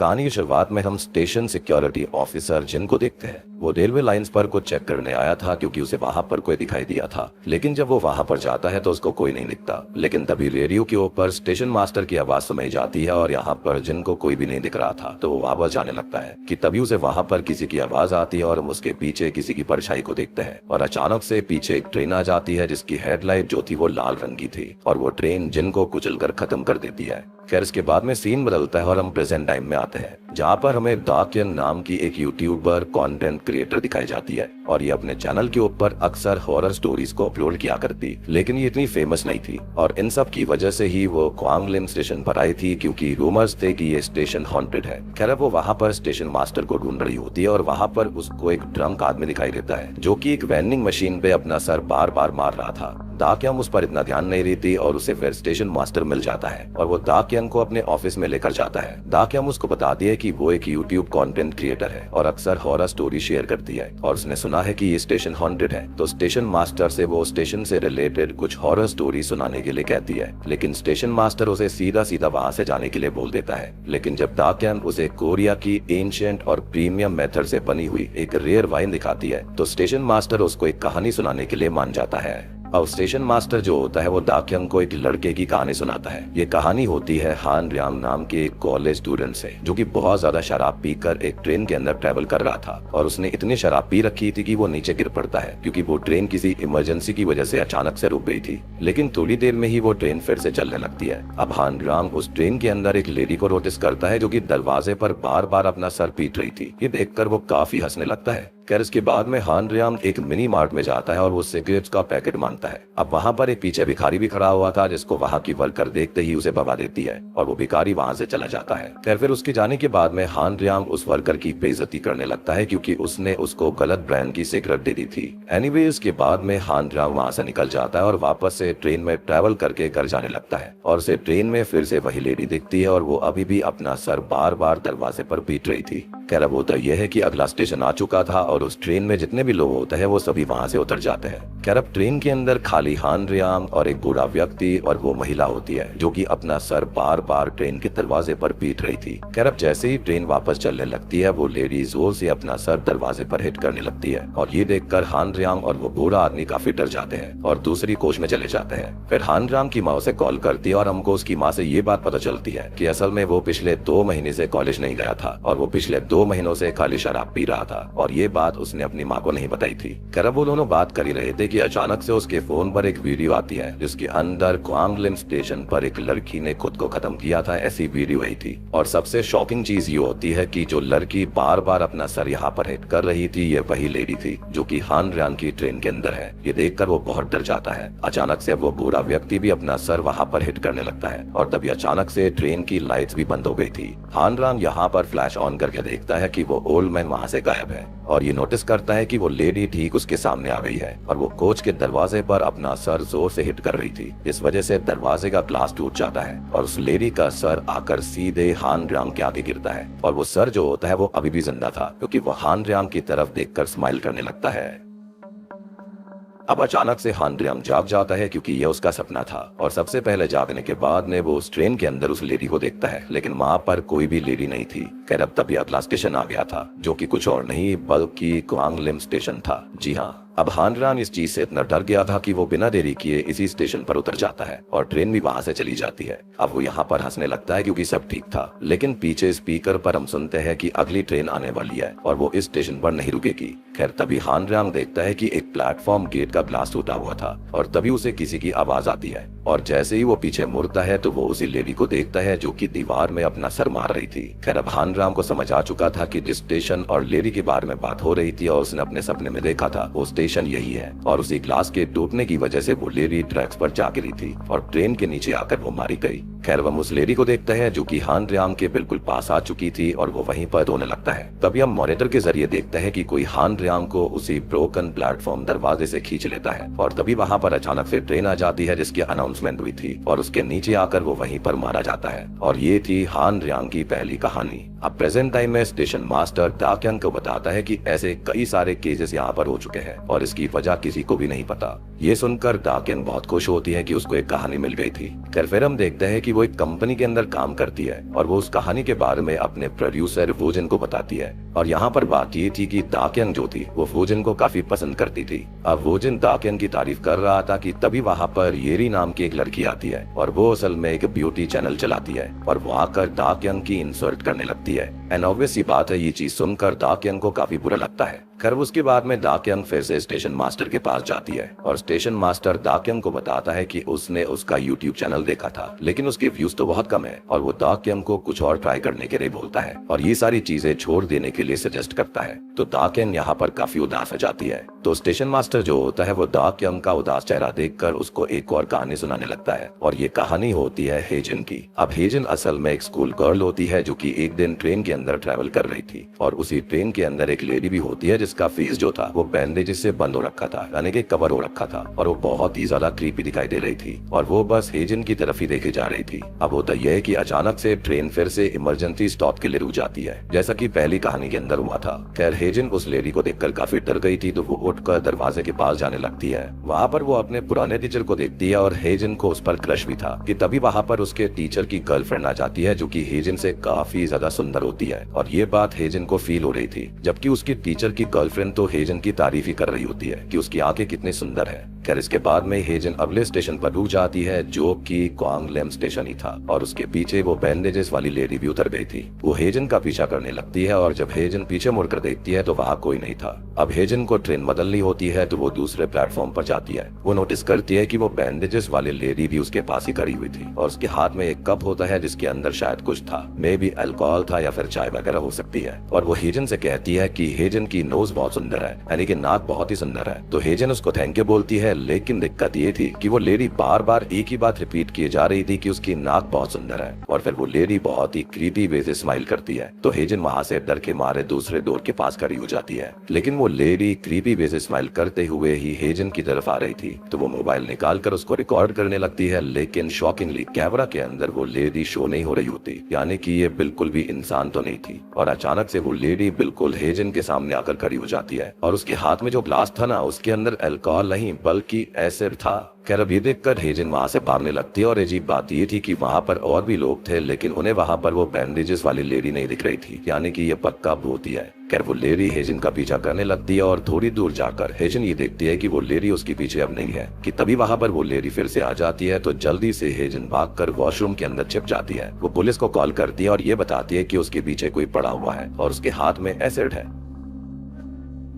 कहानी की शुरुआत में हम स्टेशन सिक्योरिटी ऑफिसर जिन को देखते हैं। वो रेलवे लाइंस पर कुछ चेक करने आया था क्योंकि उसे वहां पर कोई दिखाई दिया था, लेकिन जब वो वहां पर जाता है तो उसको कोई नहीं दिखता। लेकिन तभी रेडियो के ऊपर स्टेशन मास्टर की आवाज सुनाई जाती है और यहाँ पर जिन को कोई भी नहीं दिख रहा था, तो वो वापस जाने लगता है कि तभी उसे वहां पर किसी की आवाज आती है और हम उसके पीछे किसी की परछाई को देखते हैं और अचानक से पीछे एक ट्रेन आ जाती है जिसकी हेडलाइट जो थी वो लाल रंग की थी और वो ट्रेन जिन को कुचलकर खत्म कर देती है। खैर इसके बाद में सीन बदलता है और हम प्रेजेंट टाइम में आते हैं, जहाँ पर हमें दाकियन नाम की एक यूट्यूबर कंटेंट क्रिएटर दिखाई जाती है और ये अपने चैनल के ऊपर अक्सर हॉरर स्टोरीज को अपलोड किया करती, लेकिन ये इतनी फेमस नहीं थी और इन सब की वजह से ही वो क्वांगलिम स्टेशन पर आई थी क्योंकि रूमर्स थे कि ये स्टेशन हॉन्टेड है। खैर वो वहाँ पर स्टेशन मास्टर को ढूंढ रही होती है और वहाँ पर उसको एक ड्रंक आदमी दिखाई देता है जो कि एक वेंडिंग मशीन पे अपना सर बार बार मार रहा था। दाकियन उस पर इतना ध्यान नहीं देती और उसे फिर स्टेशन मास्टर मिल जाता है और वो दाकियन को अपने ऑफिस में लेकर जाता है। दाकियन उसको बताती है कि वो एक यूट्यूब कंटेंट क्रिएटर है और अक्सर हॉरर स्टोरी शेयर करती है और उसने सुना है कि ये स्टेशन हॉन्टेड है, तो स्टेशन मास्टर से वो स्टेशन से रिलेटेड कुछ हॉरर स्टोरी सुनाने के लिए कहती है। लेकिन स्टेशन मास्टर उसे सीधा सीधा वहाँ से जाने के लिए बोल देता है। लेकिन जब दाकियन उसे कोरिया की एंशिएंट और प्रीमियम मेथड से बनी हुई एक रेयर वाइन दिखाती है तो स्टेशन मास्टर उसको एक कहानी सुनाने के लिए मान जाता है। अब स्टेशन मास्टर जो होता है वो दाकियन को एक लड़के की कहानी सुनाता है। ये कहानी होती है हान रियांग नाम के एक कॉलेज स्टूडेंट से जो कि बहुत ज्यादा शराब पीकर एक ट्रेन के अंदर ट्रेवल कर रहा था और उसने इतनी शराब पी रखी थी कि वो नीचे गिर पड़ता है क्योंकि वो ट्रेन किसी इमरजेंसी की वजह से अचानक से रुक गई थी। लेकिन थोड़ी देर में ही वो ट्रेन फिर से चलने लगती है। अब हान रियांग उस ट्रेन के अंदर एक लेडी को नोटिस करता है जो कि दरवाजे पर बार बार अपना सर पीट रही थी। ये देखकर वो काफी हंसने लगता है। खैर इसके बाद में हान रियांग एक मिनी मार्ट में जाता है और वो सिगरेट्स का पैकेट मांगता है। अब वहाँ पर एक पीछे भिखारी भी खड़ा हुआ था जिसको वहाँ की वर्कर देखते ही उसे भगा देती है और वो भिखारी वहाँ से चला जाता है। खैर फिर उसके जाने के बाद में हान रियांग उस वर्कर की बेइज्जती करने लगता है क्योंकि उसने उसको गलत ब्रांड की सिगरेट दे दी थी। एनीवे इसके बाद में हान रियांग वहाँ से निकल जाता है और वापस से ट्रेन में ट्रेवल करके घर जाने लगता है और उसे ट्रेन में फिर से वही लेडी दिखती है और वो अभी भी अपना सर बार बार दरवाजे पर पीट रही थी। खैर अब होता यह है कि अगला स्टेशन आ चुका था और उस ट्रेन में जितने भी लोग होते हैं वो सभी वहाँ से उतर जाते हैं। खैर अब ट्रेन के अंदर खाली हान रियांग और एक बूढ़ा व्यक्ति और वो महिला होती है जो कि अपना सर बार बार ट्रेन के दरवाजे पर पीट रही थी। खैर अब जैसे ही ट्रेन वापस चलने लगती है वो लेडी जोर से अपना सर दरवाजे पर हिट करने लगती है और ये देखकर हान रियांग और वो बूढ़ा आदमी काफी डर जाते हैं और दूसरी कोच में चले जाते हैं। फिर हान रियांग की माँ उसे कॉल करती है और हमको उसकी माँ से ये बात पता चलती है कि असल में वो पिछले 2 महीने से कॉलेज नहीं गया था और वो पिछले 2 महीनों से खाली शराब पी रहा था और ये बात उसने अपनी माँ को नहीं बताई थी। खैर वो दोनों बात कर ही रहे थे कि अचानक से उसके फोन पर एक वीडियो आती है जिसके अंदर क्वांगलिम स्टेशन पर एक लड़की ने खुद को खत्म किया था, ऐसी वीडियो आई थी। और सबसे शॉकिंग चीज ये होती है कि जो लड़की बार बार अपना सर यहाँ पर हिट कर रही थी ये वही लेडी थी जो कि हान रियांग की ट्रेन के अंदर है। ये देखकर वो बहुत डर जाता है। अचानक से वो बूढ़ा व्यक्ति भी अपना सर वहाँ पर हिट करने लगता है और तभी अचानक से ट्रेन की लाइट्स भी बंद हो गई थी। हान रियांग यहाँ पर फ्लैश ऑन करके देखता है कि वो ओल्ड मैन वहाँ से गायब है और ये नोटिस करता है कि वो लेडी ठीक उसके सामने आ गई है और वो कोच के दरवाजे पर अपना सर जोर से हिट कर रही थी। इस वजह से दरवाजे का ग्लास टूट जाता है और उस लेडी का सर आकर सीधे हान रियांग के आगे गिरता है और वो सर जो होता है वो अभी भी जिंदा था क्योंकि वो हान रियांग की तरफ देखकर स्माइल करने लगता है। अब अचानक से हान रियांग जाग जाता है क्योंकि यह उसका सपना था और सबसे पहले जागने के बाद में वो उस ट्रेन के अंदर उस लेडी को देखता है, लेकिन वहाँ पर कोई भी लेडी नहीं थी। खैर अब तभी अगला स्टेशन आ गया था जो कि कुछ और नहीं बल्कि क्वांगलिम स्टेशन था। जी हाँ, अब हान रियांग इस चीज से इतना डर गया था कि वो बिना देरी किए इसी स्टेशन पर उतर जाता है और ट्रेन भी वहां से चली जाती है। अब वो यहाँ पर हंसने लगता है क्योंकि सब ठीक था, लेकिन पीछे स्पीकर पर हम सुनते हैं कि अगली ट्रेन आने वाली है और वो इस स्टेशन पर नहीं रुकेगी। खैर तभी हान रियांग देखता है कि एक प्लेटफॉर्म गेट का ग्लास टूटा हुआ था और तभी उसे किसी की आवाज आती है और जैसे ही वो पीछे मुड़ता है तो वो उसी लेडी को देखता है जो कि दीवार में अपना सर मार रही थी। खैर अब हान रियांग को समझ आ चुका था कि जिस स्टेशन और लेडी के बारे में बात हो रही थी और उसने अपने सपने में देखा था वो स्टेशन यही है और उसी ग्लास के टूटने की वजह से वो लेडी ट्रैक्स पर जा गिरी थी और ट्रेन के नीचे आकर वो मारी गई। खैर हम उस लेडी को देखते हैं जो कि हान रियांग के बिल्कुल पास आ चुकी थी और वो वहीं पर रोने लगता है। तभी हम मॉनिटर के जरिए देखते हैं कि कोई हान रियांग को उसी ब्रोकन प्लेटफॉर्म दरवाजे से खींच लेता है और तभी वहाँ पर अचानक से ट्रेन आ जाती है जिसकी अनाउंसमेंट हुई थी और उसके नीचे आकर वो वहीं पर मारा जाता है। और ये थी हान रियांग की पहली कहानी। अब प्रेजेंट टाइम में स्टेशन मास्टर दाक्यांग को बताता है कि ऐसे कई सारे केसेस यहाँ पर हो चुके हैं और इसकी वजह किसी को भी नहीं पता। ये सुनकर दाक्यांग बहुत खुश होती है कि उसको एक कहानी मिल गई थी। फिर हम देखते हैं कि वो एक कंपनी के अंदर काम करती है और वो उस कहानी के बारे में अपने प्रोड्यूसर वोजिन को बताती है। और यहाँ पर बात ये थी कि दाक्यांग जो थी वो वोजिन को काफी पसंद करती थी। अब वोजिन दाक्यांग की तारीफ कर रहा था कि तभी वहाँ पर येरी नाम की एक लड़की आती है और वो असल में एक ब्यूटी चैनल चलाती है और वो आकर दाक्यांग की इंसल्ट करने लगती है। एंड ऑब्वियस सी बात है, ये चीज सुनकर दाक्यांग को काफी बुरा लगता है। खैर उसके बाद में दाक्यांग फिर से स्टेशन मास्टर के पास जाती है और स्टेशन मास्टर दाक्यांग को बताता है कि उसने उसका यूट्यूब चैनल देखा था लेकिन उसके व्यूज तो बहुत कम है और वो दाक्यांग को कुछ और ट्राई करने के लिए बोलता है और ये सारी चीजें छोड़ देने के लिए सजेस्ट करता है। तो दाक्यांग यहाँ पर काफी उदास हो जाती है। तो स्टेशन मास्टर जो होता है वो दाक्यांग का उदास चेहरा देखकर उसको एक और कहानी सुनाने लगता है और ये कहानी होती है हेजिन की। अब हेजिन असल में एक स्कूल गर्ल होती है जो कि एक दिन ट्रेन के अंदर ट्रेवल कर रही थी और उसी ट्रेन के अंदर एक लेडी भी होती है जिसका फेस जो था वो बैंडेजेस से बंद हो रखा था, यानी कि कवर हो रखा था और वो बहुत ही ज्यादा क्रीपी दिखाई दे रही थी और वो बस हेजिन की तरफ ही देखे जा रही थी। अब होता यह है कि अचानक से ट्रेन फिर से इमरजेंसी स्टॉप के लिए रुक जाती है जैसा कि पहली कहानी के अंदर हुआ था। खैर हेजिन उस लेडी को देखकर काफी डर गई थी तो वो उठकर दरवाजे के पास जाने लगती है। वहाँ पर वो अपने पुराने टीचर को देखती है और हेजिन को उस पर क्रश भी था कि तभी वहाँ पर उसके टीचर की गर्लफ्रेंड आ जाती है जो कि हेजिन से काफी ज्यादा सुंदर होती है और ये बात हेजिन को फील हो रही थी, जबकि उसकी टीचर की गर्लफ्रेंड तो हेजिन की तारीफ ही कर रही होती है कि उसकी आंखें कितनी सुंदर है। खैर इसके बाद में हेजिन अगले स्टेशन पर रुक जाती है जो कि क्वांगलेम स्टेशन ही था और उसके पीछे वो बैंडेजेस वाली लेडी भी उतर गई थी। वो हेजिन का पीछा करने लगती है और जब हेजिन पीछे मुड़कर देखती है तो वहाँ कोई नहीं था। अब हेजिन को ट्रेन बदलनी होती है तो वो दूसरे प्लेटफॉर्म पर जाती है। वो नोटिस करती है कि वो बैंडेजेस वाली लेडी भी उसके पास ही खड़ी हुई थी और उसके हाथ में एक कप होता है जिसके अंदर शायद कुछ था, मे बी अल्कोहल था या फिर चाय वगैरह हो सकती है। और वो हेजिन से कहती है कि हेजिन की नोज बहुत सुंदर है, यानी कि नाक बहुत ही सुंदर है। तो हेजिन उसको थैंक यू बोलती है, लेकिन दिक्कत ये थी कि वो लेडी बार बार एक ही बात रिपीट किए जा रही थी कि उसकी नाक बहुत सुंदर है और फिर वो लेडी बहुत ही क्रीपी वे से स्माइल करती है। तो हेजिन वहाँ से डर के मारे दूसरे डोर के पास खड़ी हो जाती है, लेकिन वो लेडी क्रीपी वे से स्माइल करते हुए ही हेजिन की तरफ आ रही थी। तो वो मोबाइल निकाल कर उसको रिकॉर्ड करने लगती है, लेकिन शॉकिंगली कैमरा के अंदर वो लेडी शो नहीं हो रही होती, यानी कि ये बिल्कुल भी इंसान तो नहीं थी। और अचानक से वो लेडी बिल्कुल हेजिन के सामने आकर खड़ी हो जाती है और उसके हाथ में जो ग्लास था ना उसके अंदर अल्कोहल नहीं बल्कि एसिड था। खैर अब ये देखकर हेजिन वहाँ से भागने लगती है और अजीब बात ये थी कि वहाँ पर और भी लोग थे लेकिन उन्हें वहाँ पर वो बैंडेजेस वाली लेडी नहीं दिख रही थी, यानी कि ये पक्का भूत ही है। खैर वो लेडी हेजिन का पीछा करने लगती है और थोड़ी दूर जाकर हेजिन ये देखती है कि वो लेडी उसके पीछे अब नहीं है कि तभी वहाँ पर वो लेडी फिर से आ जाती है। तो जल्दी से हेजिन भागकर वॉशरूम के अंदर छिप जाती है। वो पुलिस को कॉल करती है और ये बताती है कि उसके पीछे कोई पड़ा हुआ है और उसके हाथ में एसिड है।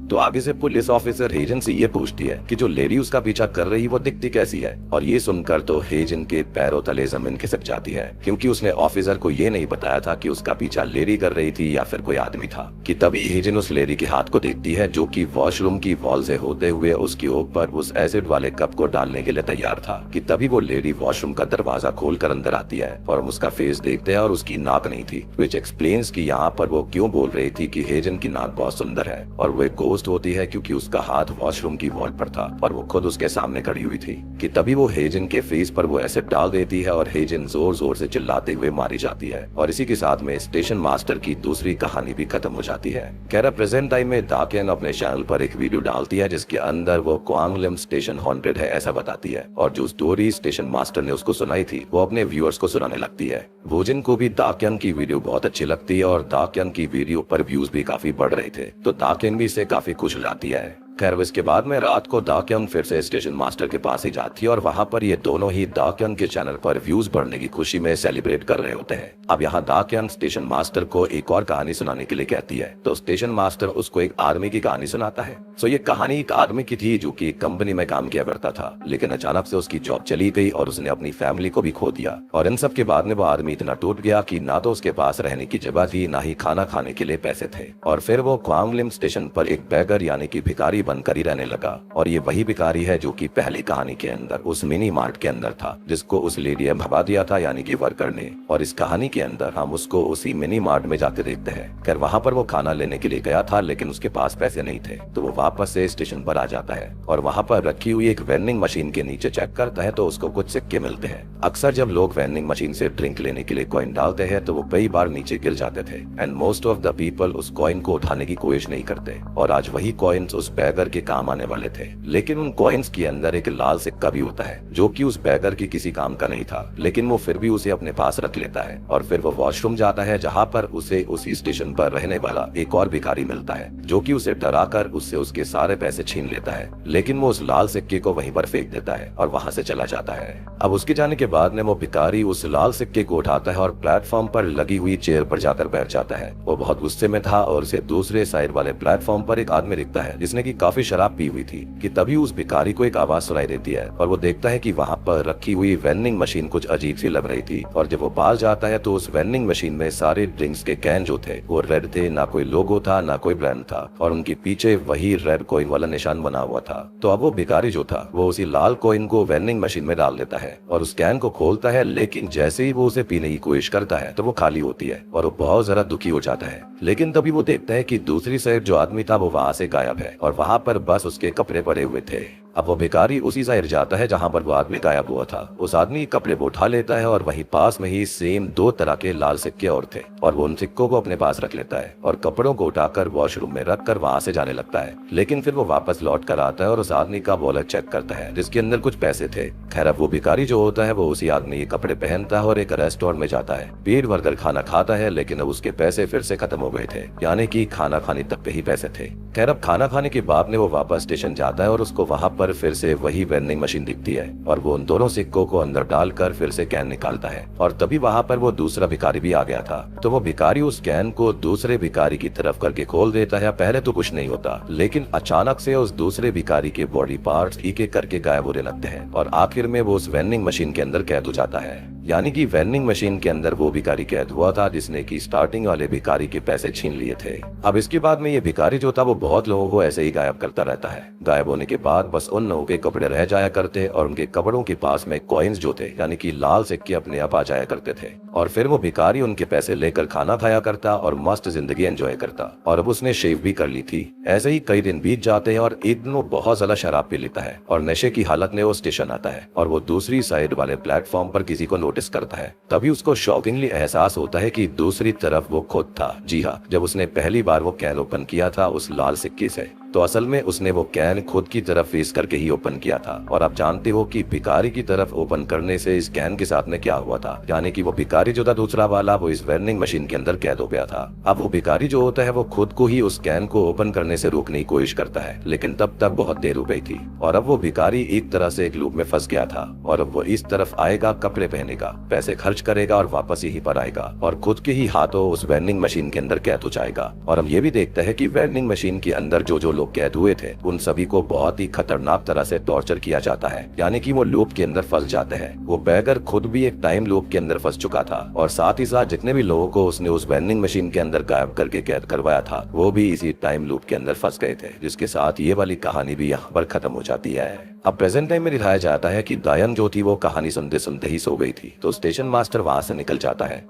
तो आगे से पुलिस ऑफिसर हेजिन से ये पूछती है कि जो लेडी उसका पीछा कर रही वो दिखती कैसी है और ये सुनकर तो हेजिन के पैरों तले जमीन खिसक जाती है क्योंकि उसने ऑफिसर को ये नहीं बताया था कि उसका पीछा लेडी कर रही थी या फिर कोई आदमी था। कि तभी हेजिन उस लेडी के हाथ को देखती है जो कि वॉशरूम की वॉल से होते हुए उसके ऊपर उस एसिड वाले कप को डालने के लिए तैयार था। कि तभी वो लेडी वॉशरूम का दरवाजा खोलकर अंदर आती है और हम उसका फेस देखते हैं और उसकी नाक नहीं थी, विच एक्सप्लेन्स कि यहाँ पर वो क्यों बोल रही थी कि हेजिन की नाक बहुत सुंदर है। और वो एक गोस्ट होती है क्योंकि उसका हाथ वॉशरूम की वॉल पर था और वो खुद उसके सामने खड़ी हुई थी। कि तभी वो हेजिन के फेस पर वो एसिड डाल देती है और हेजिन जोर जोर से चिल्लाते हुए मारी जाती है। और इसी के साथ में स्टेशन मास्टर की दूसरी कहानी भी खत्म हो जाती है। कह रहा प्रेजेंट टाइम में दाक्यांग अपने चैनल पर एक वीडियो डालती है जिसके अंदर वो क्वांगलेम स्टेशन हॉन्टेड है ऐसा बताती है और जो स्टोरी स्टेशन मास्टर ने उसको सुनाई थी वो अपने व्यूअर्स को सुनाने लगती है। वोजिन को भी दाक्यांग की वीडियो बहुत अच्छी लगती है और दाक्यांग की वीडियो पर व्यूज भी काफी बढ़ रहे थे, तो दाक्यांग भी इससे काफी खुश हो जाती है। खैर इसके बाद में रात को दाक्यांग फिर से स्टेशन मास्टर के पास ही जाती है और वहाँ पर ये दोनों ही दाक्यांग के चैनल पर व्यूज बढ़ने की खुशी में सेलिब्रेट कर रहे होते हैं। अब यहाँ दाक्यांग स्टेशन मास्टर को एक और कहानी सुनाने के लिए कहती है तो स्टेशन मास्टर उसको एक आर्मी की कहानी सुनाता है। सो ये कहानी एक आर्मी की थी जो कि एक कंपनी में काम किया करता था, लेकिन अचानक से उसकी जॉब चली गई और उसने अपनी फैमिली को भी खो दिया। और इन सब के बाद में वो आर्मी इतना टूट गया कि ना तो उसके पास रहने की जगह थी ना ही खाना खाने के लिए पैसे थे। और फिर वो क्वांगलेम स्टेशन पर एक बैगर यानी कि भिखारी भिखारी बनकर ही रहने लगा। और ये वही भिखारी है जो कि पहली कहानी के अंदर उस मिनी मार्ट के अंदर था, जिसको उस लेडी ने भगा दिया था, यानी कि वर्कर ने। और इस कहानी के अंदर हम उसको उसी मिनी मार्ट में जाते देखते हैं। खैर वहाँ पर वो खाना लेने के लिए गया था, लेकिन उसके पास पैसे नहीं थे, तो वो वापस से स्टेशन पर आ जाता है और वहाँ पर रखी हुई एक वेंडिंग मशीन के नीचे चेक करता है, तो उसको कुछ सिक्के मिलते हैं। अक्सर जब लोग वेंडिंग मशीन से ड्रिंक लेने के लिए कॉइन डालते हैं तो वो कई बार नीचे गिर जाते थे, and most of the people उस कॉइन को उठाने की कोशिश नहीं करते। और आज वही कॉइन्स उस बैगर के काम आने वाले थे, लेकिन उन कॉइन्स के अंदर एक लाल सिक्का भी होता है जो कि उस बैगर की किसी काम का नहीं था, लेकिन वो फिर भी उसे अपने पास रख लेता है। और फिर वो वॉशरूम जाता है, जहाँ पर उसे उसी स्टेशन पर रहने वाला एक और भिखारी मिलता है, जो कि उसे डराकर उससे उसके सारे पैसे छीन लेता है। लेकिन वो उस लाल सिक्के को वहीं पर फेंक देता है और वहाँ से चला जाता है। अब उसके जाने के बाद में वो भिखारी उस लाल सिक्के को उठाता है और प्लेटफॉर्म पर लगी हुई चेयर पर जाकर बैठ जाता है। वो बहुत गुस्से में था और उसे दूसरे साइड वाले प्लेटफॉर्म पर एक आदमी दिखता है जिसने की काफी शराब पी हुई थी, कि तभी उस भिखारी को एक आवाज सुनाई देती है और वो देखता है कि वहाँ पर रखी हुई वेंडिंग मशीन कुछ अजीब सी लग रही थी। और जब वो पास जाता है तो उस वेंडिंग मशीन में सारे ड्रिंक्स के कैन जो थे वो रेड थे, ना कोई लोगो था ना कोई ब्रांड था, और उनके पीछे वही रेड कॉइन वाला निशान बना हुआ था। तो अब वो भिखारी जो था वो उसी लाल कॉइन को वेंडिंग मशीन में डाल देता है और उस कैन को खोलता है, लेकिन जैसे ही वो उसे पीने की कोशिश करता है तो वो खाली होती है और वो बहुत ज्यादा दुखी हो जाता है। लेकिन तभी वो देखता है कि दूसरी साइड जो आदमी था वो वहाँ से गायब है और वहाँ पर बस उसके कपड़े पड़े हुए थे। अब वो भिखारी उसी साइड जाता है जहाँ पर वो आदमी गायब हुआ था। उस आदमी कपड़े वो उठा लेता है और वहीं पास में ही सेम 2 तरह के लाल सिक्के और थे, और वो उन सिक्कों को अपने पास रख लेता है और कपड़ों को उठाकर वॉशरूम में रखकर वहाँ से जाने लगता है। लेकिन फिर वो वापस लौट कर आता है और उस आदमी का वॉलेट चेक करता है जिसके अंदर कुछ पैसे थे। खैर अब वो भिखारी जो होता है वो उसी आदमी के कपड़े पहनता है और एक रेस्टोरेंट में जाता है, पेट भरकर खाना खाता है, लेकिन अब उसके पैसे फिर से खत्म हो गए थे, यानी कि खाना खाने तक पे ही पैसे थे। खैर अब खाना खाने के बाद में वो वापस स्टेशन जाता है और उसको वहाँ पर फिर से वही वेंडिंग मशीन दिखती है और वो उन दोनों सिक्कों को अंदर डालकर फिर से कैन निकालता है। और तभी वहाँ पर वो दूसरा भिखारी भी आ गया था, तो वो भिखारी उस कैन को दूसरे भिखारी की तरफ करके खोल देता है। पहले तो कुछ नहीं होता, लेकिन अचानक से उस दूसरे भिखारी के बॉडी पार्ट्स एक एक करके गायब होने लगते हैं और आखिर में वो उस वेंडिंग मशीन के अंदर कैद हो जाता है। यानी कि वेंडिंग मशीन के अंदर वो भिखारी कैद हुआ था जिसने की स्टार्टिंग वाले भिखारी के पैसे छीन लिए थे। अब इसके बाद में ये भिखारी जो था वो बहुत लोगों को ऐसे ही गायब करता रहता है। गायब होने के बाद बस उन लोगों के कपड़े रह जाया करते और उनके कपड़ों के पास में कॉइन्स जो थे यानी कि लाल सिक्के अपने आप आ जाया करते थे, और फिर वो भिखारी उनके पैसे लेकर खाना खाया करता और मस्त जिंदगी एंजॉय करता। और अब उसने शेव भी कर ली थी। ऐसे ही कई दिन बीत जाते हैं और एक दिन वो बहुत ज्यादा शराब पी लेता है और नशे की हालत में वो स्टेशन आता है और वो दूसरी साइड वाले प्लेटफॉर्म पर किसी को नोटिस करता है। तभी उसको शॉकिंगली एहसास होता है कि दूसरी तरफ वो खुद था। जी हाँ, जब उसने पहली बार वो कैन ओपन किया था उस लाल सिक्के से, तो असल में उसने वो कैन खुद की तरफ फेस करके ही ओपन किया था। और आप जानते हो कि भिखारी की तरफ ओपन करने से इस कैन के साथ में क्या हुआ था, यानी कि वो भिखारी जो था दूसरा वाला वो इस वेंडिंग मशीन के अंदर कैद हो गया था। अब वो भिखारी जो होता है वो खुद को ही उस कैन को ओपन करने से रोकने की कोशिश करता है, लेकिन तब तक बहुत देर हो गई थी और अब वो भिखारी एक तरह से एक लूप में फंस गया था। और अब वो इस तरफ आएगा, कपड़े पहनेगा, पैसे खर्च करेगा और वापस यहीं पर आएगा और खुद के ही हाथों उस वेंडिंग मशीन के अंदर कैद हो जाएगा। और हम ये भी देखते हैं कि वेंडिंग मशीन के अंदर जो जो लोग कैद हुए थे उन सभी को बहुत ही खतरनाक तरह से टॉर्चर किया जाता है, यानी कि वो लूप के अंदर फंस जाते हैं। वो बैगर खुद भी एक टाइम लूप के अंदर फंस चुका था और साथ ही साथ जितने भी लोगों को उसने उस वेंडिंग मशीन के अंदर गायब करके कैद करवाया था वो भी इसी टाइम लूप के अंदर फंस गए थे, जिसके साथ ये वाली कहानी भी यहाँ पर खत्म हो जाती है। अब प्रेजेंट टाइम में दिखाया जाता है कि दायन जो थी वो कहानी सुनते सुनते ही सो गई थी, तो स्टेशन मास्टर वहां से निकल जाता है।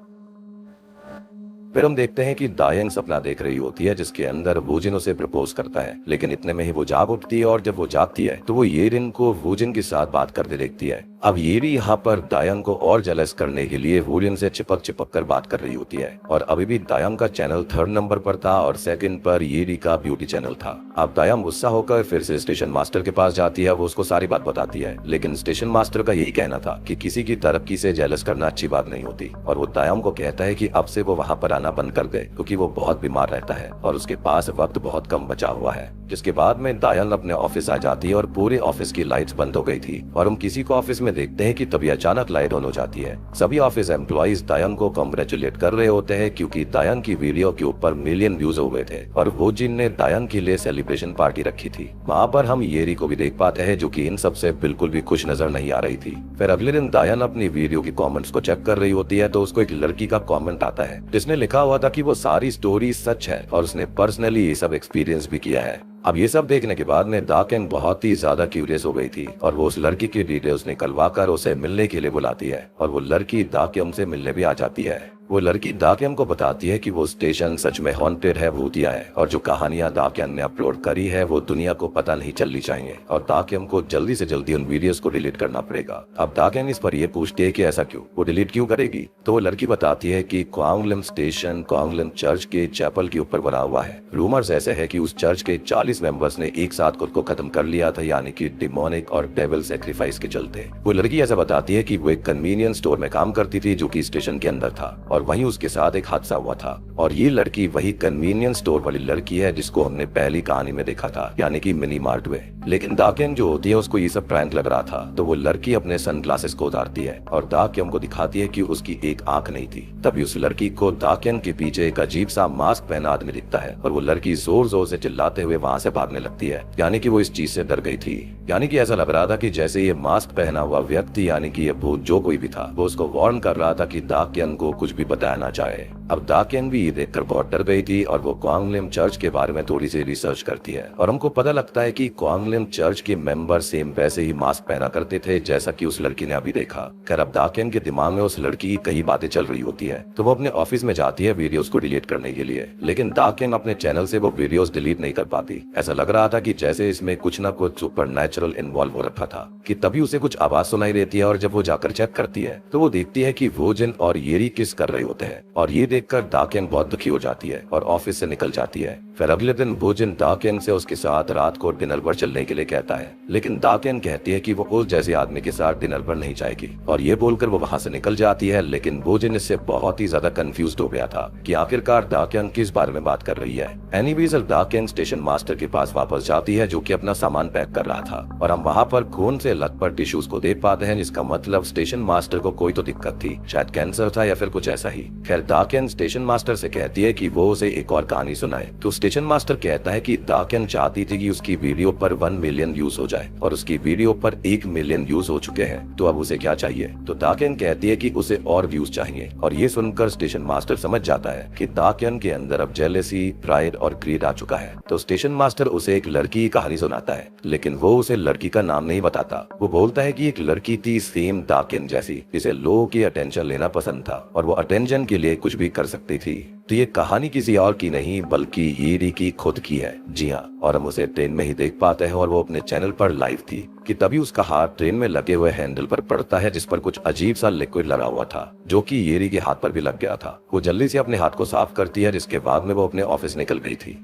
फिर हम देखते हैं कि दायंग सपना देख रही होती है जिसके अंदर वूजिन उसे प्रपोज करता है, लेकिन इतने में ही वो जाग उठती है और जब वो जागती है तो वो येरिन को वूजिन के साथ बात करते देखती है। अब येरी यहाँ पर दायंग को और जेलस करने के लिए वूजिन से चिपक कर बात कर रही होती है और अभी भी दायंग का चैनल 3rd नंबर पर था और 2nd पर येरी का ब्यूटी चैनल था। अब दायंग गुस्सा होकर फिर से स्टेशन मास्टर के पास जाती है, वो उसको सारी बात बताती है, लेकिन स्टेशन मास्टर का यही कहना था कि किसी की तरक्की से जेलस करना अच्छी बात नहीं होती और वो दायंग को कहता है कि अब से वो वहाँ पर आना बंद कर दे क्योंकि वो बहुत बीमार रहता है और उसके पास वक्त बहुत कम बचा हुआ है। जिसके बाद में दायंग अपने ऑफिस आ जाती है और पूरे ऑफिस की लाइट्स बंद हो गई थी और हम किसी को ऑफिस में देखते हैं कि तभी अचानक लाइट ऑन हो जाती है। सभी ऑफिस एम्प्लॉइज दायंग को कांग्रेचुलेट कर रहे होते हैं क्योंकि दायंग की वीडियो के ऊपर मिलियन व्यूज हो गए थे और वूजिन ने दायंग के लिए सेलिब्रेशन पार्टी रखी थी। वहाँ पर हम येरी को भी देख पाते हैं जो कि इन सब से बिल्कुल भी खुश नजर नहीं आ रही थी। फिर अगले दिन दायंग अपनी वीडियो की कॉमेंट्स को चेक कर रही होती है तो उसको एक लड़की का कॉमेंट आता है जिसने लिखा हुआ था कि वो सारी स्टोरी सच है और उसने पर्सनली ये सब एक्सपीरियंस भी किया है। अब ये सब देखने के बाद में दाकेन बहुत ही ज्यादा क्यूरियस हो गई थी और वो उस लड़की की डिटेल्स निकलवा कर उसे मिलने के लिए बुलाती है और वो लड़की दाकेन से मिलने भी आ जाती है। वो लड़की दाकेन को बताती है कि वो स्टेशन सच में हॉन्टेड है, भूतिया है और जो कहानियां दाकेन ने अपलोड करी है वो दुनिया को पता नहीं चलनी चाहिए और दाकेन को जल्दी से जल्दी उन वीडियोस को डिलीट करना पड़ेगा। अब दाकेन इस पर ये पूछती है कि ऐसा क्यों, वो डिलीट क्यों करेगी? तो वो लड़की बताती है कि क्वांगलिम स्टेशन क्वांगलिम चर्च के चैपल के ऊपर बना हुआ है। रूमर्स ऐसे है कि उस चर्च के 40 मेंबर्स ने एक साथ खुद को खत्म कर लिया था, यानी कि डिमोनिक और डेविल सैक्रिफाइस के चलते। वो लड़की ऐसा बताती है कि वो एक कन्वीनियंस स्टोर में काम करती थी जो कि स्टेशन के अंदर था और वहीं उसके साथ एक हादसा हुआ था और ये लड़की वही कन्वीनियंस स्टोर वाली लड़की है जिसको हमने पहली कहानी में देखा था, यानी कि मिनी मार्ट में। लेकिन दाकेन जो होती है उसको ये सब प्रैंक लग रहा था, तो वो लड़की अपने सनग्लासेस को उतारती है और दाकेन को दिखाती है कि उसकी एक आंख नहीं थी। तभी उस लड़की को दाकेन के पीछे एक अजीब सा मास्क पहना आदमी दिखता है और वो लड़की जोर जोर से चिल्लाते हुए वहाँ से भागने लगती है, यानी कि वो इस चीज से डर गई थी। यानी कि ऐसा लग रहा था कि जैसे ये मास्क पहना हुआ व्यक्ति, यानी कि ये भूत जो कोई भी था, वो उसको वार्न कर रहा था कि दाकेन को कुछ भी बताया ना जाए। अब दाकेन भी ये देखकर बहुत डर गई थी और वो क्वांगलिम चर्च के बारे में थोड़ी सी रिसर्च करती है और हमको पता लगता है कि क्वांगलिम चर्च के मेंबर सेम वैसे ही मास्क पहना करते थे जैसा कि उस लड़की ने अभी देखा। खैर अब दाकेन के दिमाग में उस लड़की की कई बातें चल रही होती है, तो वो अपने ऑफिस में जाती है वीडियोस को डिलीट करने के लिए, लेकिन दाकेन अपने चैनल से वो वीडियोस डिलीट नहीं कर पाती। ऐसा लग रहा था कि जैसे इसमें कुछ न कुछ सुपरनैचुरल इन्वॉल्व हो रखा था कि तभी उसे कुछ आवाज सुनाई देती है और जब वो जाकर चेक करती है तो वो देखती है कि वोजिन और येरी किस कर रहे होते हैं और ये देखकर दाकेन बहुत दुखी हो जाती है और ऑफिस से निकल जाती है। फिर अगले दिन वोजिन दाकेन से उसके साथ रात को डिनर पर चलने के लिए कहता है, लेकिन दाकेन कहती है कि वो उस जैसे आदमी के साथ डिनर पर नहीं जाएगी और ये बोलकर वो वहाँ से निकल जाती है। लेकिन वोजिन इससे बहुत ही ज्यादा कंफ्यूज्ड हो गया था कि आखिरकार दाकेन किस बारे में बात कर रही है। एनीवेज दाकेन स्टेशन मास्टर के पास वापस जाती है जो कि अपना सामान पैक कर रहा था और हम वहाँ पर खून से लथपथ टिश्यूज को देख पाते हैं, जिसका मतलब स्टेशन मास्टर को कोई तो दिक्कत थी, शायद कैंसर था या फिर कुछ ऐसा ही। खैर दाकेन स्टेशन मास्टर से कहती है कि वो उसे एक और कहानी सुनाए, तो स्टेशन मास्टर कहता है कि दाकेन चाहती थी कि उसकी वीडियो पर 1 मिलियन व्यूज हो जाए और उसकी वीडियो पर 1 मिलियन व्यूज हो चुके हैं, तो अब उसे क्या चाहिए? तो दाकेन कहती है कि उसे और व्यूज चाहिए और ये सुनकर स्टेशन मास्टर समझ जाता है कि दाकेन के अंदर अब जेलेसी, प्राइड और ग्रीड आ चुका है। तो स्टेशन मास्टर उसे एक लड़की की कहानी सुनाता है, लेकिन वो उसे लड़की का नाम नहीं बताता। वो बोलता है कि एक लड़की थी सेम दाकेन जैसी, जिसे लोगों की अटेंशन लेना पसंद था और वो अटेंशन के लिए कुछ भी कर सकती थी। तो ये कहानी किसी और की नहीं बल्कि येरी की खुद की है। जी हाँ, और हम उसे ट्रेन में ही देख पाते हैं और वो अपने चैनल पर लाइव थी कि तभी उसका हाथ ट्रेन में लगे हुए हैंडल पर पड़ता है जिस पर कुछ अजीब सा लिक्विड लगा हुआ था जो कि येरी के हाथ पर भी लग गया था। वो जल्दी से अपने हाथ को साफ करती है, जिसके बाद में वो अपने ऑफिस निकल गई थी।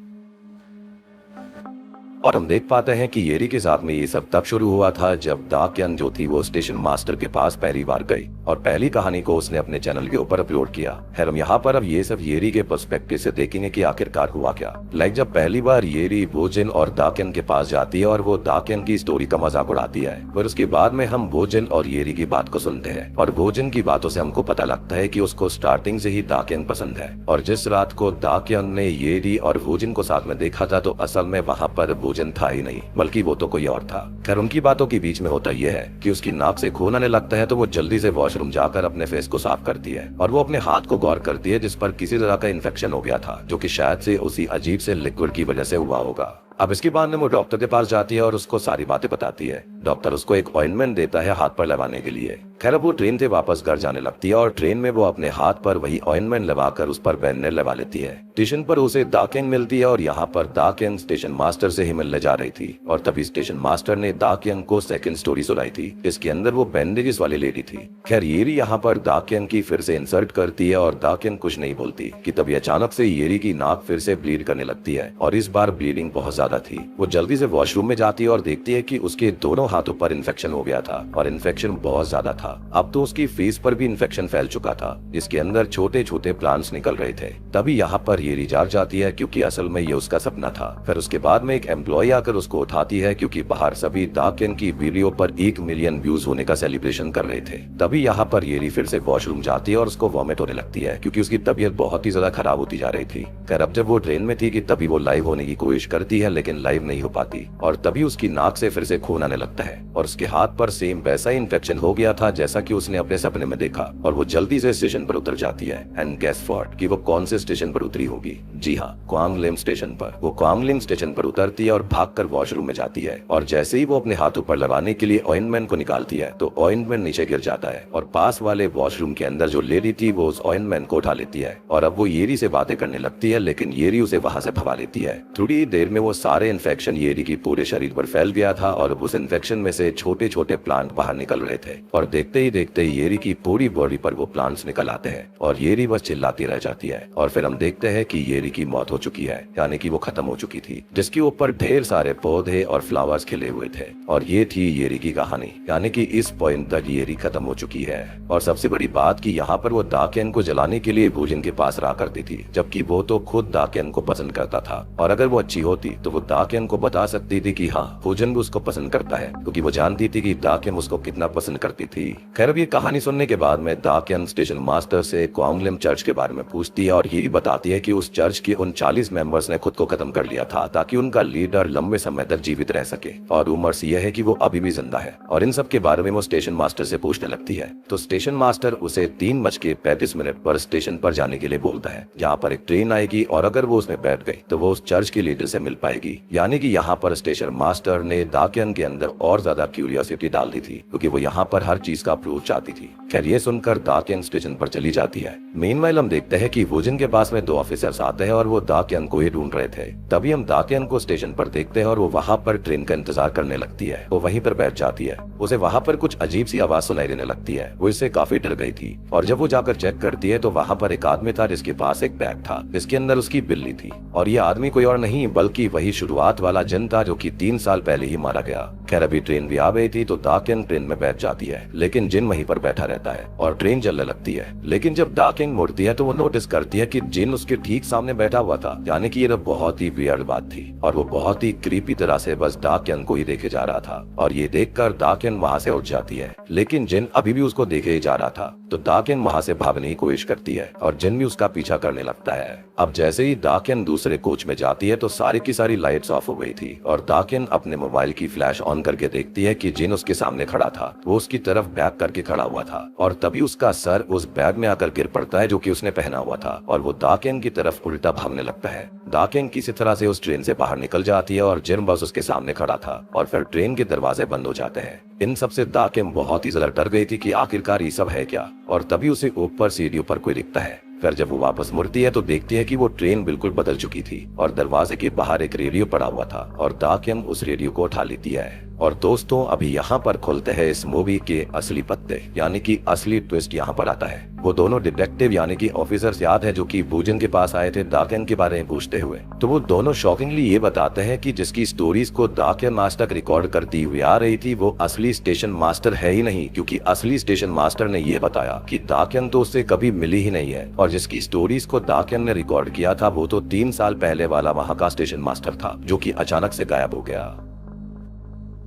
और हम देख पाते हैं कि येरी के साथ में ये सब तब शुरू हुआ था जब दाकेन जो थी वो स्टेशन मास्टर के पास पहली बार गई और पहली कहानी को उसने अपने चैनल के ऊपर अपलोड किया। खैर हम यहाँ पर अब ये सब येरी के पर्सपेक्टिव से देखेंगे कि आखिरकार हुआ क्या। जब पहली बार येरी वोजिन और दाकेन के पास जाती है और वो दाकेन की स्टोरी का मजाक उड़ाती है, फिर उसके बाद में हम वोजिन और येरी की बात को सुनते हैं और वोजिन की बातों से हमको पता लगता है कि उसको स्टार्टिंग से ही दाकेन पसंद है और जिस रात को दाकेन ने येरी और वोजिन को साथ में देखा था तो असल में वहाँ पर वोजिन था ही नहीं बल्कि वो तो कोई और था। खैर उनकी बातों के बीच में होता यह है कि उसकी नाक से खून आने लगता है तो वो जल्दी से वॉशरूम जाकर अपने फेस को साफ करती है और वो अपने हाथ को गौर करती है जिस पर किसी तरह का इन्फेक्शन हो गया था जो कि शायद से उसी अजीब से लिक्विड की वजह से हुआ होगा। अब इसके बाद में वो डॉक्टर के पास जाती है और उसको सारी बातें बताती है। डॉक्टर उसको एक ऑइंटमेंट देता है हाथ पर लगाने के लिए। खैर अब वो ट्रेन से वापस घर जाने लगती है और ट्रेन में वो अपने हाथ पर वही ऑइंटमेंट लगाकर उस पर बैंडेज लगा लेती है। स्टेशन पर उसे दाकेन मिलती है और यहाँ पर दाकेन स्टेशन मास्टर से ही मिलने जा रही थी और तभी स्टेशन मास्टर ने दाकेन को सेकंड स्टोरी सुनाई थी जिसके अंदर वो बैंडेजेस वाली लेडी थी। खैर येरी यहाँ पर दाकेन की फिर से इंसल्ट करती है और दाकेन कुछ नहीं बोलती कि तभी अचानक से येरी की नाक फिर से ब्लीड करने लगती है और इस बार ब्लीडिंग बहुत ज्यादा थी। वो जल्दी से वॉशरूम में जाती है और देखती है कि उसके दोनों हाथों पर इन्फेक्शन हो गया था और इन्फेक्शन बहुत ज्यादा था। अब तो उसकी फेस पर भी इन्फेक्शन फैल चुका था जिसके अंदर छोटे छोटे प्लांट्स निकल रहे थे। तभी यहाँ पर येरी जाग जाती है क्योंकि असल में ये उसका सपना था। फिर उसके बाद में एक एम्प्लॉय आकर उसको उठाती है क्योंकि बाहर सभी दाकेन की वीडियो पर 1 मिलियन व्यूज होने का सेलिब्रेशन कर रहे थे। तभी यहाँ पर येरी फिर से वॉशरूम जाती है और उसको वॉमिट होने लगती है क्योंकि उसकी तबीयत बहुत ही ज्यादा खराब होती जा रही थी। खैर अब जब वो ट्रेन में थी कि तभी वो लाइव होने की कोशिश करती है लेकिन लाइव नहीं हो पाती और तभी उसकी नाक से फिर से खून आने लगता है और उसके हाथ पर सेम वैसा ही इन्फेक्शन हो गया था जैसा कि उसने अपने सपने में देखा और वो जल्दी से स्टेशन पर उतर जाती है। एंड गेस व्हाट कि वो कौन से स्टेशन पर उतरी होगी? जी हाँ, क्वांगलिम स्टेशन पर। वो क्वांगलिम स्टेशन पर उतरती है और भागकर वॉशरूम में जाती है और जैसे ही वो अपने हाथों पर लगाने के लिए ऑइंटमेंट को निकालती है तो ऑइंटमेंट नीचे गिर जाता है और पास वाले वॉशरूम के अंदर जो लेडी थी वो उस ऑइंटमेंट को उठा लेती है और अब वो येरी से बातें करने लगती है, लेकिन येरी उसे वहां से भगा लेती है। थोड़ी देर में वो सारे इन्फेक्शन येरी की पूरे शरीर पर फैल गया था और उस इन्फेक्शन में से छोटे छोटे प्लांट बाहर निकल रहे थे और देखते ही देखते येरी की पूरी बॉडी पर वो प्लांट्स निकल आते हैं और येरी बस चिल्लाती रह जाती है और फिर हम देखते हैं कि येरी की मौत हो चुकी है, यानी कि वो खत्म हो चुकी थी, जिसके ऊपर ढेर सारे पौधे और फ्लावर्स खिले हुए थे। और ये थी येरी की कहानी, यानी कि इस पॉइंट तक येरी खत्म हो चुकी है। और सबसे बड़ी बात कि यहाँ पर वो दाकेन को जलाने के लिए भोजन के पास रहा करती थी, जबकि वो तो खुद दाकेन को पसंद करता था और अगर वो अच्छी होती तो वो दाकेन को बता सकती थी कि हाँ, भोजन भी उसको पसंद करता है, क्योंकि वो जानती थी कि दाकेन उसको कितना पसंद करती थी। खैर, अब ये कहानी सुनने के बाद में दाकेन स्टेशन मास्टर से क्वांगलिम चर्च के बारे में पूछती है और ये भी बताती है कि उस चर्च के उन 40 मेंबर्स ने खुद को खत्म कर लिया था ताकि उनका लीडर लंबे समय तक जीवित रह सके और रूमर्स यह है कि वो अभी भी जिंदा है। और इन सब के बारे में वो स्टेशन मास्टर से पूछने लगती है तो स्टेशन मास्टर उसे 3:35 पर स्टेशन पर जाने के लिए बोलता है, जहाँ पर एक ट्रेन आएगी और अगर वो उसमें बैठ गई तो वो उस चर्च के लीडर से मिल पाएगी। यानी कि यहाँ पर स्टेशन मास्टर ने दाकेन के अंदर और ज्यादा क्यूरियोसिटी डाल दी थी, क्योंकि वो यहाँ पर हर चीज का प्रूफ चाहती थी। खैर, ये सुनकर दाकेन स्टेशन पर चली जाती है। मीनवाइल हम देखते हैं कि वोजन के पास में 2 ऑफिसर्स आते हैं और वो दाकेन को ही ढूंढ रहे थे। तभी हम दाकेन को स्टेशन पर देखते हैं और वो वहाँ पर ट्रेन का इंतजार करने लगती है। वो वहीं पर बैठ जाती है। उसे वहाँ पर कुछ अजीब सी आवाज सुनाई देने लगती है। वो इससे काफी डर गई थी और जब वो जाकर चेक करती है तो वहाँ पर एक आदमी था जिसके पास एक बैग था, जिसके अंदर उसकी बिल्ली थी। और ये आदमी कोई और नहीं बल्कि वही शुरुआत वाला जिन था जो कि 3 साल पहले ही मारा गया। खैर, अभी ट्रेन भी आ गई थी तो दाकेन ट्रेन में बैठ जाती है, लेकिन जिन वहीं पर बैठा रहता है और ट्रेन चलने लगती है। लेकिन जब दाकेन मुड़ती है तो वो नोटिस करती है कि जिन उसके ठीक सामने बैठा हुआ था, यानी कि ये तो बहुत ही वियर्ड बात थी और वो बहुत ही क्रीपी तरह से बस दाकेन को ही देखे जा रहा था। और ये देखकर दाकेन वहाँ से उठ जाती है, लेकिन जिन अभी भी उसको देखे ही जा रहा था। तो दाकेन वहाँ से भागने की कोशिश करती है और जिन भी उसका पीछा करने लगता है। अब जैसे ही दाकेन दूसरे कोच में जाती है तो सारी की सारी लाइट्स ऑफ हो गई थी और दाकेन अपने मोबाइल की फ्लैश ऑन करके देखती है कि जिन उसके सामने खड़ा था वो उसकी तरफ बैक करके खड़ा हुआ था और तभी उसका सर उस बैग में आकर गिर पड़ता है जो कि उसने पहना हुआ था और वो दाकेन की तरफ उल्टा भागने लगता है। दाकेन किसी तरह से उस ट्रेन से बाहर निकल जाती है और जिन बस उसके सामने खड़ा था और फिर ट्रेन के दरवाजे बंद हो जाते हैं। इन सब से दाकेन बहुत ही ज्यादा डर गई थी कि आखिरकार ये सब है क्या। और तभी उसे ऊपर सीढ़ियों पर कोई दिखता है। फिर जब वो वापस मुड़ती है तो देखती है कि वो ट्रेन बिल्कुल बदल चुकी थी और दरवाजे के बाहर एक रेडियो पड़ा हुआ था और दाकेन उस रेडियो को उठा लेती है। और दोस्तों, अभी यहाँ पर खुलते हैं इस मूवी के असली पत्ते, यानी कि असली ट्विस्ट यहाँ पर आता है। वो दोनों डिटेक्टिव यानी कि ऑफिसर्स याद है जो कि भोजन के पास आए थे दाकेन के बारे में पूछते हुए। तो वो दोनों शॉकिंगली ये बताते हैं कि जिसकी स्टोरीज को दाकेन आज तक रिकॉर्ड करती हुई आ रही थी वो असली स्टेशन मास्टर है ही नहीं, क्योंकि असली स्टेशन मास्टर ने ये बताया कि दाकेन तो उससे कभी मिली ही नहीं है और जिसकी स्टोरीज को दाकेन ने रिकॉर्ड किया था वो तो 3 साल पहले वाला वहाँ का स्टेशन मास्टर था जो कि अचानक से गायब हो गया।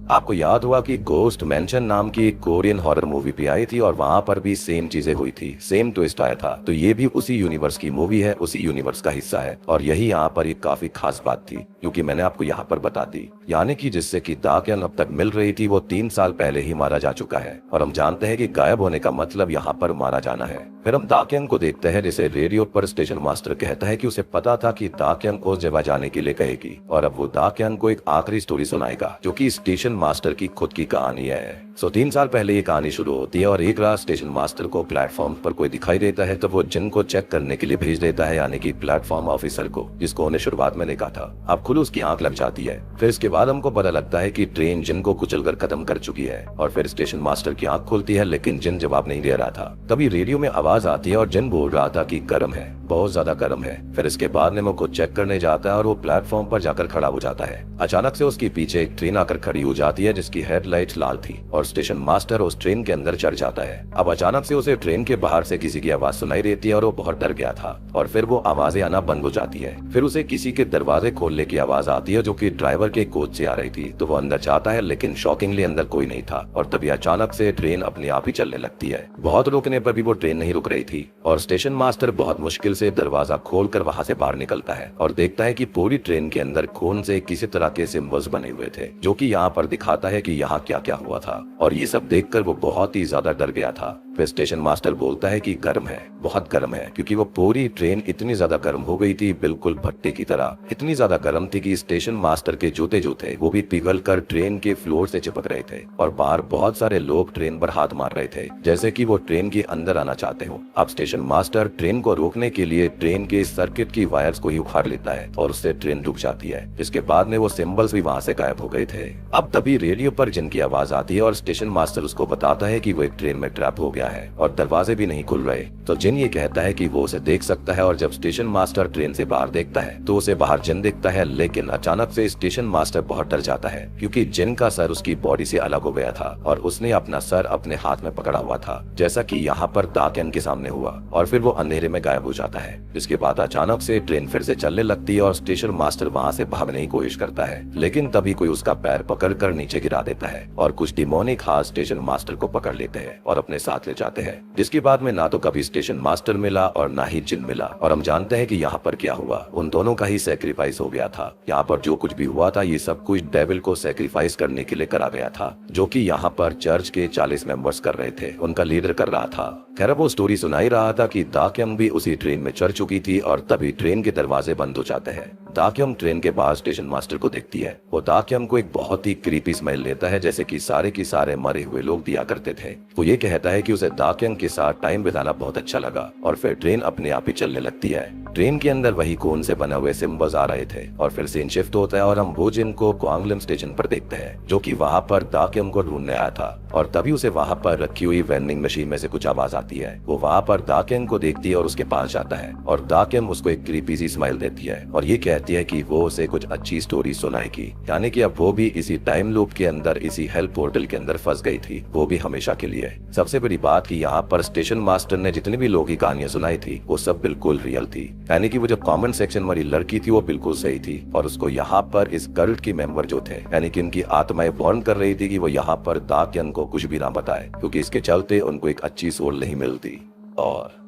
आपको याद हुआ कि गोस्ट मेंशन नाम की एक कोरियन हॉरर मूवी भी आई थी और वहां पर भी सेम चीजें हुई थी, सेम ट्विस्ट आया था। तो ये भी उसी यूनिवर्स की मूवी है, उसी यूनिवर्स का हिस्सा है और यही यहाँ पर एक काफी खास बात थी क्योंकि मैंने आपको यहाँ पर बता दी, यानी कि जिससे कि दाकेन अब तक मिल रही थी वो 3 साल पहले ही मारा जा चुका है और हम जानते हैं कि गायब होने का मतलब यहाँ पर मारा जाना है। फिर हम दाकेन को देखते हैं जिसे रेडियो पर स्टेशन मास्टर कहता है कि उसे पता था कि दाकेन उस जगह जाने के लिए कहेगी और अब वो दाकेन को एक आखिरी स्टोरी सुनाएगा जो कि स्टेशन मास्टर की खुद की कहानी है। 3 साल पहले ये कहानी शुरू होती है और एक रात स्टेशन मास्टर को प्लेटफॉर्म पर कोई दिखाई देता है तो वो जिन को चेक करने के लिए भेज देता है, यानी कि प्लेटफॉर्म ऑफिसर को, जिसको उन्हें शुरुआत में देखा था। अब खुद उसकी आंख लग जाती है। फिर इसके बाद हमको पता लगता है कि ट्रेन जिन को कुचलकर खत्म कर चुकी है और फिर स्टेशन मास्टर की आंख खुलती है, लेकिन जिन जवाब नहीं दे रहा था। तभी रेडियो में आवाज आती है और जिन बोल रहा था कि गर्म है, बहुत ज्यादा गर्म है। फिर इसके बाद नेमो को चेक करने जाता है और वो प्लेटफॉर्म पर जाकर खड़ा हो जाता है। अचानक से उसके पीछे एक ट्रेन आकर खड़ी हो जाती है जिसकी हेडलाइट लाल थी और स्टेशन मास्टर उस ट्रेन के अंदर चढ़ जाता है। अब अचानक से उसे ट्रेन के बाहर से किसी की आवाज सुनाई देती है और वो बहुत डर गया था और फिर वो आवाजें आना बंद हो जाती है। फिर उसे किसी के दरवाजे खोलने की आवाज आती है जो कि ड्राइवर के कोच से आ रही थी। तो वो अंदर जाता है लेकिन शॉकिंगली अंदर कोई नहीं था और तभी अचानक से ट्रेन अपने आप ही चलने लगती है। बहुत रोकने पर भी वो ट्रेन नहीं रुक रही थी और स्टेशन मास्टर बहुत मुश्किल से दरवाजा खोलकर वहां से बाहर निकलता है और देखता है कि पूरी ट्रेन के अंदर खून से किसी तरह के सिंबल्स बने हुए थे जो कि यहाँ पर दिखाता है कि यहाँ क्या क्या हुआ था। और ये सब देखकर वो बहुत ही ज्यादा डर गया था। फिर स्टेशन मास्टर बोलता है कि गर्म है, बहुत गर्म है, क्योंकि वो पूरी ट्रेन इतनी ज्यादा गर्म हो गई थी, बिल्कुल भट्टे की तरह। इतनी ज्यादा गर्म थी कि स्टेशन मास्टर के जूते जो थे वो भी पिघलकर ट्रेन के फ्लोर से चिपक रहे थे और बाहर बहुत सारे लोग ट्रेन पर हाथ मार रहे थे जैसे कि वो ट्रेन के अंदर आना चाहते हो। अब स्टेशन मास्टर ट्रेन को रोकने के लिए ट्रेन के सर्किट की वायर्स को ही उखाड़ लेता है और उससे ट्रेन रुक जाती है। इसके बाद में वो सिंबल्स भी वहाँ से गायब हो गए थे। अब तभी रेडियो पर जिन की आवाज आती है और स्टेशन मास्टर उसको बताता है कि वो एक ट्रेन में ट्रैप हो गया है और दरवाजे भी नहीं खुल रहे। तो जिन ये कहता है कि वो उसे देख सकता है और जब स्टेशन मास्टर ट्रेन से बाहर देखता है तो उसे बाहर जिन दिखता है। लेकिन अचानक से स्टेशन मास्टर बहुत डर जाता है क्योंकि जिन का सर उसकी बॉडी से अलग हो गया था और उसने अपना सर अपने हाथ में पकड़ा हुआ था जैसा कि यहाँ पर दाकेन के सामने हुआ और फिर वो अंधेरे में गायब हो जाता है। जिसके बाद अचानक से ट्रेन फिर से चलने लगती है और स्टेशन मास्टर वहाँ से भागने की कोशिश करता है लेकिन तभी कोई उसका पैर पकड़कर नीचे गिरा देता है और कुछ डिमोनिक हाथ स्टेशन मास्टर को पकड़ लेते हैं और अपने साथ ले जाते हैं। जिसके बाद में ना तो कभी स्टेशन मास्टर मिला और ना ही जिन मिला और हम जानते हैं कि यहाँ पर क्या हुआ, उन दोनों का ही सेक्रीफाइस हो गया था। यहाँ पर जो कुछ भी हुआ था ये सब कुछ डेविल को सेक्रीफाइस करने के लिए करा गया था जो कि यहाँ पर चर्च के 40 मेंबर्स कर रहे थे, उनका लीडर कर रहा था। खैर वो स्टोरी सुनाई रहा था कि दाक्यम भी उसी ट्रेन में चढ़ चुकी थी और तभी ट्रेन के दरवाजे बंद हो जाते हैं। दाक्यम ट्रेन के बाहर स्टेशन मास्टर को देखती है। वो दाक्यम को एक बहुत ही क्रीपी स्मेल लेता है जैसे कि सारे के सारे मरे हुए लोग दिया करते थे। वो ये कहता है कि उसे दाक्यम के साथ टाइम बिताना बहुत अच्छा लगा और फिर ट्रेन अपने आप ही चलने लगती है। ट्रेन के अंदर वही खून से बने हुए सिंबल्स आ रहे थे और फिर सीन शिफ्ट होता है और हम भोजिन को क्वांगलिम स्टेशन पर देखते हैं जो कि वहाँ पर दाक्यम को ढूंढने आया था और तभी उसे वहाँ पर रखी हुई वेंडिंग मशीन में से कुछ आवाज आती है। वो वहाँ पर दाक्यम को देखती है और उसके पास जाता है और दाक्यम उसको एक क्रीपी सी स्माइल देती है और ये कहती है कि वो उसे कुछ अच्छी स्टोरी सुनाएगी, यानी कि अब वो भी इसी टाइम लूप के अंदर, इसी हेल पोर्टल के अंदर फंस गई थी, वो भी हमेशा के लिए। सबसे बड़ी बात कि यहाँ पर स्टेशन मास्टर ने जितनी भी लोगों की कहानियां सुनाई थी वो सब बिल्कुल रियल थी, यानी कि वो जो कमेंट सेक्शन वाली लड़की थी वो बिल्कुल सही थी और उसको यहाँ पर इस कल्ट की मेंबर जो थे यानी कि उनकी आत्माएं वार्न कर रही थी कि वो यहाँ पर दाक्यन को कुछ भी ना बताए क्योंकि इसके चलते उनको एक अच्छी सोल नहीं मिलती। और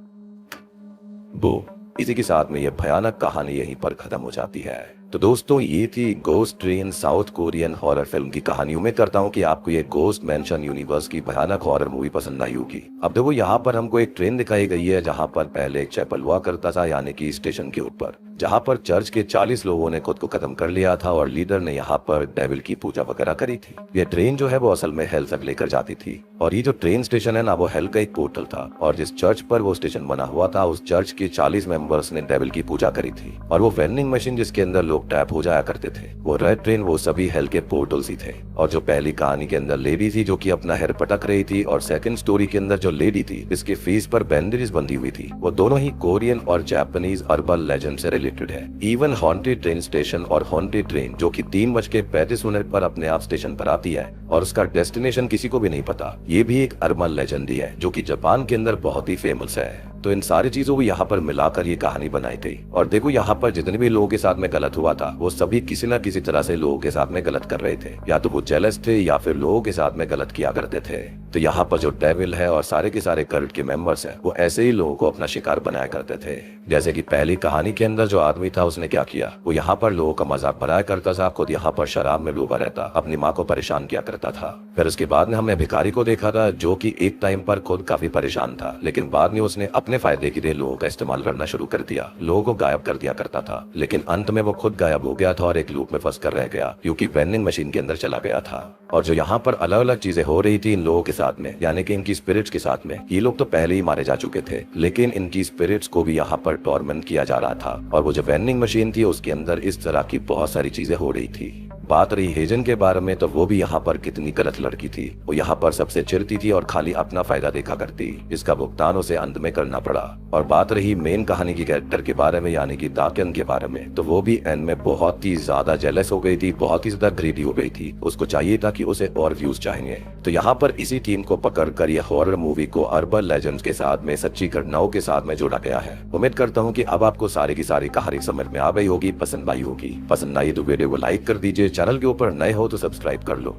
वो इसी के साथ में ये भयानक कहानी यहीं पर खत्म हो जाती है। तो दोस्तों ये थी ghost train south Korean horror film की कहानी। उम्मीद करता हूँ कि आपको ये गोस्ट मेंशन यूनिवर्स की भयानक हॉरर मूवी पसंद आई होगी। अब देखो यहाँ पर हमको एक ट्रेन दिखाई गई है जहाँ पर पहले एक चैपल हुआ करता था, यानी कि स्टेशन के ऊपर, जहाँ पर चर्च के 40 लोगों ने खुद को खत्म कर लिया था और लीडर ने यहाँ पर डेविल की पूजा वगैरह करी थी। ये ट्रेन जो है वो असल में हेल तक लेकर जाती थी और ये जो ट्रेन स्टेशन है ना वो हेल का एक पोर्टल था और जिस चर्च पर वो स्टेशन बना हुआ था उस चर्च के 40 मेंबर्स ने डेविल की पूजा करी थी और वो वेंडिंग मशीन जिसके अंदर लोग टैप हो जाया करते थे, वो रेड ट्रेन, वो सभी हेल के पोर्टल्स ही थे। और जो पहली कहानी के अंदर लेडी थी जो कि अपना हेयर पटक रही थी और सेकंड स्टोरी के अंदर जो लेडी थी जिसके फेस पर बैंडेजेस बंधी हुई थी, वो दोनों ही कोरियन और जापानीज अर्बन लेजेंड से रिलेटेड है। इवन हॉन्टेड ट्रेन स्टेशन और हॉन्टेड ट्रेन जो कि 3:35 पर अपने आप स्टेशन पर आती है और उसका डेस्टिनेशन किसी को भी नहीं पता, ये भी एक अर्बन लेजेंड ही है जो कि जापान के अंदर बहुत ही फेमस है। तो इन सारी चीजों को यहाँ पर मिलाकर ये कहानी बनाई थी और देखो यहाँ पर जितने भी लोगों के साथ में गलत हुआ था वो सभी किसी न किसी तरह से लोगों के साथ में गलत कर रहे थे, या तो वो जेलस थे या फिर लोगों के साथ में गलत किया करते थे। तो यहाँ पर जो डेविल है और सारे के सारे कल्ट के मेंबर्स हैं वो ऐसे ही लोगों को अपना शिकार बनाया करते थे। जैसे कि पहली कहानी के अंदर जो आदमी था उसने क्या किया, वो यहाँ पर लोगों का मजाक बनाया करता था, खुद यहाँ पर शराब में डूबा रहता, अपनी माँ को परेशान किया करता था। फिर उसके बाद में हमने भिखारी को देखा था जो कि एक टाइम पर खुद काफी परेशान था, लेकिन बाद में उसने अपने फायदे के लिए लोगों का इस्तेमाल करना शुरू कर दिया, लोगों को गायब कर दिया करता था, लेकिन अंत में वो खुद गायब हो गया था और एक लूप में फंस कर रह गया क्योंकि वेंडिंग मशीन के अंदर चला गया था। और जो यहाँ पर अलग अलग चीजें हो रही थी इन लोगों के साथ में, यानी कि इनकी स्पिरिट्स के साथ में, ये लोग तो पहले ही मारे जा चुके थे लेकिन इनकी स्पिरिट्स को भी यहाँ पर टॉर्मेंट किया जा रहा था और वो जो वेंडिंग मशीन थी उसके अंदर इस तरह की बहुत सारी चीजें हो रही थी। बात रही हेजन के बारे में, तो वो भी यहाँ पर कितनी गलत लड़की थी। वो यहाँ पर सबसे चिढ़ती थी और खाली अपना फायदा देखा करती। इसका भुगतान उसे अंत में करना पड़ा। और बात रही मेन कहानी की कैरेक्टर के बारे में, यानी कि दाकियन के बारे में, तो वो भी एंड में बहुत ही ज्यादा जेलस हो गई थी, बहुत ही ज्यादा ग्रीडी हो गई थी। उसको चाहिए था कि उसे और व्यूज चाहिए। तो यहाँ पर इसी टीम को पकड़कर यह हॉरर मूवी को अर्बन लेजेंड्स के साथ में, सच्ची घटनाओं के साथ में जोड़ा गया है। उम्मीद करता हूँ कि अब आपको सारी की सारी कहानी समझ में आ गई होगी, पसंद आई होगी। पसंद आई तो वीडियो को लाइक कर दीजिए, चैनल के ऊपर नए हो तो सब्सक्राइब कर लो।